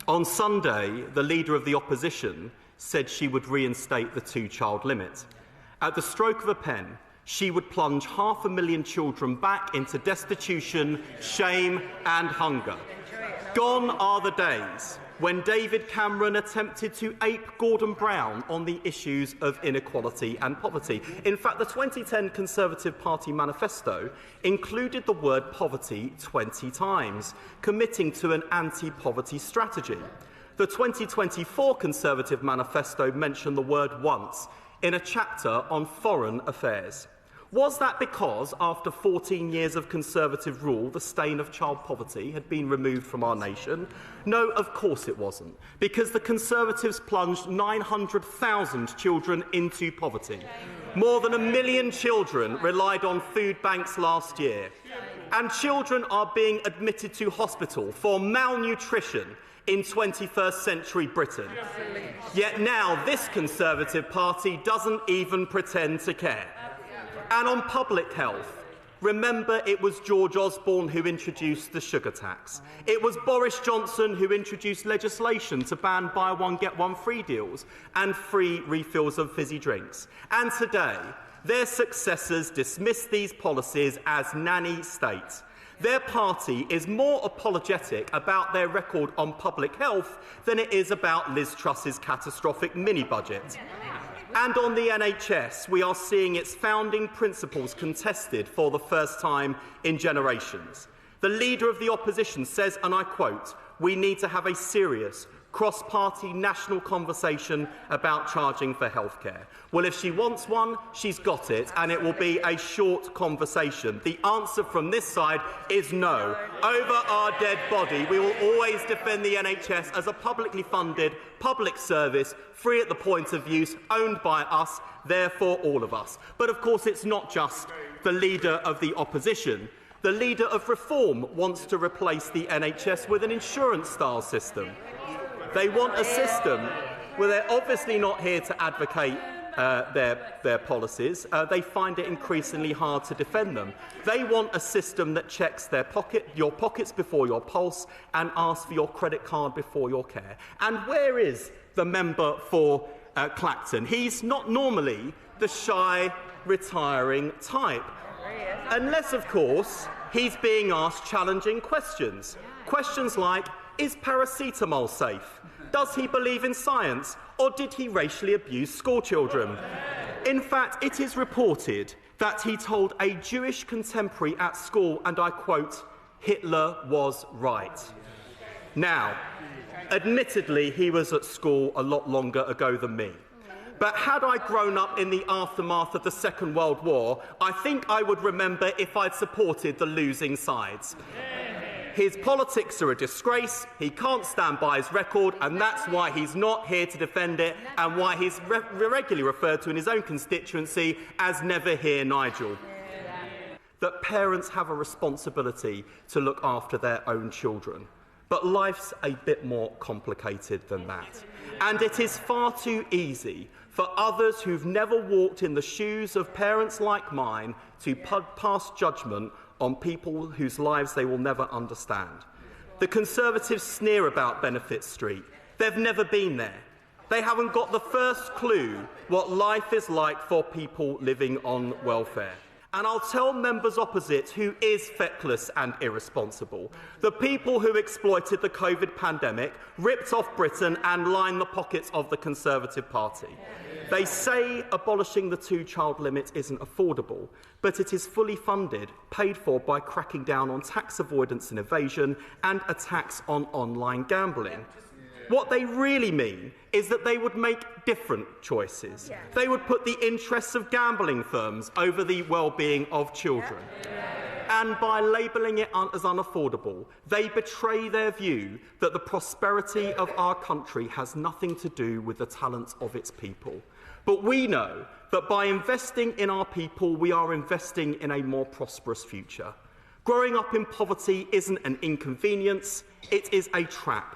On Sunday, the Leader of the Opposition said she would reinstate the two-child limit. At the stroke of a pen, she would plunge 500,000 children back into destitution, shame and hunger. Gone are the days when David Cameron attempted to ape Gordon Brown on the issues of inequality and poverty. In fact, the 2010 Conservative Party manifesto included the word poverty 20 times, committing to an anti-poverty strategy. The 2024 Conservative manifesto mentioned the word once in a chapter on foreign affairs. Was that because, after 14 years of Conservative rule, the stain of child poverty had been removed from our nation? No, of course it wasn't, because the Conservatives plunged 900,000 children into poverty. More than 1 million children relied on food banks last year, and children are being admitted to hospital for malnutrition in 21st century Britain. Yet now this Conservative Party doesn't even pretend to care. And on public health, remember it was George Osborne who introduced the sugar tax. It was Boris Johnson who introduced legislation to ban buy one get one free deals and free refills of fizzy drinks. And today, their successors dismiss these policies as nanny state. Their party is more apologetic about their record on public health than it is about Liz Truss's catastrophic mini-budget. And on the NHS, we are seeing its founding principles contested for the first time in generations. The Leader of the Opposition says, and I quote, "We need to have a serious, cross-party national conversation about charging for healthcare." Well, if she wants one, she's got it, and it will be a short conversation. The answer from this side is no. Over our dead body, we will always defend the NHS as a publicly funded public service, free at the point of use, owned by us, therefore all of us. But of course, it's not just the Leader of the Opposition. The Leader of Reform wants to replace the NHS with an insurance-style system. They want a system where they're obviously not here to advocate their policies. They find it increasingly hard to defend them. They want a system that checks your pockets before your pulse and asks for your credit card before your care. And where is the member for Clacton? He's not normally the shy, retiring type. Unless, of course, he's being asked challenging questions. Questions like, is paracetamol safe? Does he believe in science? Or did he racially abuse schoolchildren? In fact, it is reported that he told a Jewish contemporary at school, and I quote, "Hitler was right." Now, admittedly, he was at school a lot longer ago than me. But had I grown up in the aftermath of the Second World War, I think I would remember if I'd supported the losing sides. His politics are a disgrace, he can't stand by his record, and that's why he's not here to defend it, and why he's regularly referred to in his own constituency as Never Hear Nigel. That parents have a responsibility to look after their own children. But life's a bit more complicated than that. And it is far too easy for others who've never walked in the shoes of parents like mine to pass judgment on people whose lives they will never understand. The Conservatives sneer about Benefit Street. They've never been there. They haven't got the first clue what life is like for people living on welfare. And I'll tell members opposite who is feckless and irresponsible. The people who exploited the COVID pandemic, ripped off Britain and lined the pockets of the Conservative Party. They say abolishing the two-child limit isn't affordable, but it is fully funded, paid for by cracking down on tax avoidance and evasion and a tax on online gambling. What they really mean is that they would make different choices. They would put the interests of gambling firms over the well-being of children. And by labelling it as unaffordable, they betray their view that the prosperity of our country has nothing to do with the talents of its people. But we know that by investing in our people, we are investing in a more prosperous future. Growing up in poverty isn't an inconvenience, it is a trap.